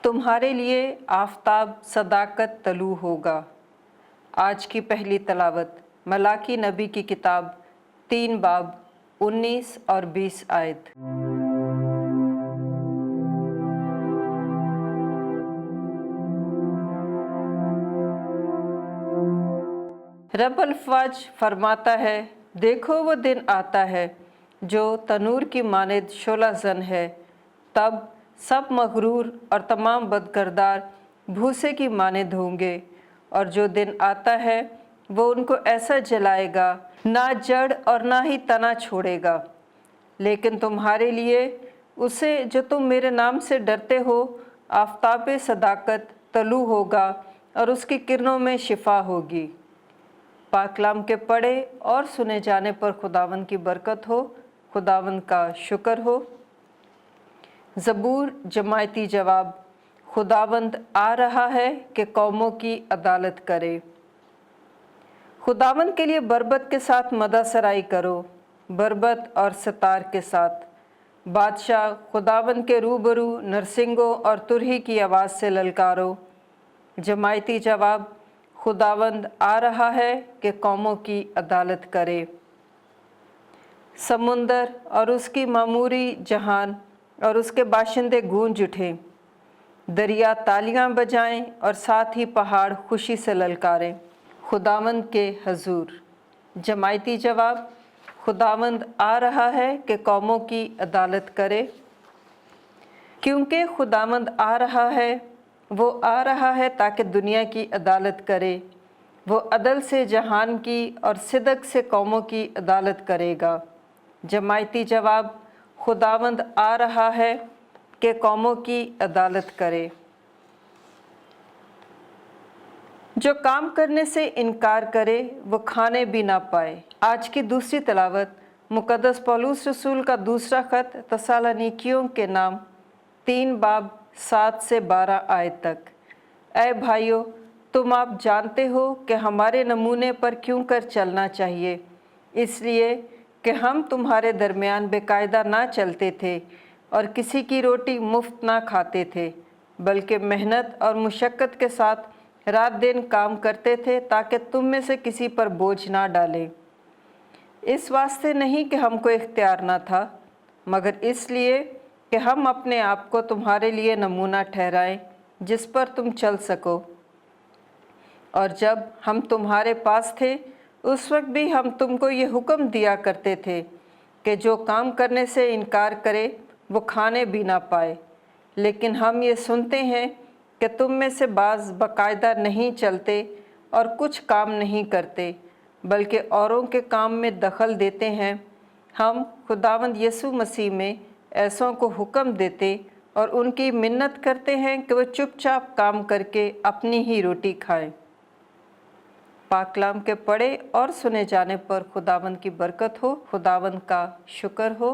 तुम्हारे लिए आफताब सदाकत तलू होगा। आज की पहली तलावत मलाकी नबी की किताब 3 बाब 19 और 20 आयत। रब अल्फाज फरमाता है, देखो वो दिन आता है जो तनूर की मानिद शोला जन है, तब सब मगरूर और तमाम बदकिरदार भूसे की मानिद होंगे। और जो दिन आता है वो उनको ऐसा जलाएगा, ना जड़ और ना ही तना छोड़ेगा। लेकिन तुम्हारे लिए उसे जो तुम मेरे नाम से डरते हो आफताब सदाकत तलू होगा और उसकी किरणों में शिफा होगी। पाकलाम के पढ़े और सुने जाने पर खुदावंद की बरकत हो, खुदावंद का शुक्र हो। ज़बूर जमायती जवाब, खुदावंद आ रहा है कि कौमों की अदालत करे। खुदावंद के लिए बरबत के साथ मदा सराई करो, बरबत और सतार के साथ। बादशाह खुदावंद के रूबरू नरसिंगों और तुरही की आवाज़ से ललकारो। जमायती जवाब, खुदावंद आ रहा है कि कौमों की अदालत करे। समुंदर और उसकी मामूरी जहान और उसके बाशिंदे गूंज उठें, दरिया तालियां बजाएं और साथ ही पहाड़ खुशी से ललकारें खुदावंद के हजूर। जमायती जवाब, खुदावंद आ रहा है कि कौमों की अदालत करे। क्योंकि खुदावंद आ रहा है, वो आ रहा है ताकि दुनिया की अदालत करे। वो अदल से जहान की और सिदक से कौमों की अदालत करेगा। जमायती जवाब, खुदावंद आ रहा है कि कौमों की अदालत करे। जो काम करने से इनकार करे वो खाने भी ना पाए। आज की दूसरी तलावत मुकद्दस पौलुस रसूल का दूसरा ख़त तस्सलुनीकियों के नाम 3 बाब 7 से 12 आयत तक। ऐ भाइयों, तुम आप जानते हो कि हमारे नमूने पर क्यों कर चलना चाहिए, इसलिए कि हम तुम्हारे दरमियान बेकायदा ना चलते थे और किसी की रोटी मुफ्त ना खाते थे, बल्कि मेहनत और मुशक्क़त के साथ रात दिन काम करते थे ताकि तुम में से किसी पर बोझ ना डालें। इस वास्ते नहीं कि हमको इख्तियार ना था, मगर इसलिए कि हम अपने आप को तुम्हारे लिए नमूना ठहराएं जिस पर तुम चल सको। और जब हम तुम्हारे पास थे उस वक्त भी हम तुमको ये हुक्म दिया करते थे कि जो काम करने से इनकार करे वो खाने भी ना पाए। लेकिन हम ये सुनते हैं कि तुम में से बाज़ बाकायदा नहीं चलते और कुछ काम नहीं करते, बल्कि औरों के काम में दखल देते हैं। हम खुदावंद यीशु मसीह में ऐसों को हुक्म देते और उनकी मिन्नत करते हैं कि वो चुपचाप काम करके अपनी ही रोटी खाएं। पाकलाम के पढ़े और सुने जाने पर खुदावंद की बरकत हो, खुदावंद का शुक्र हो।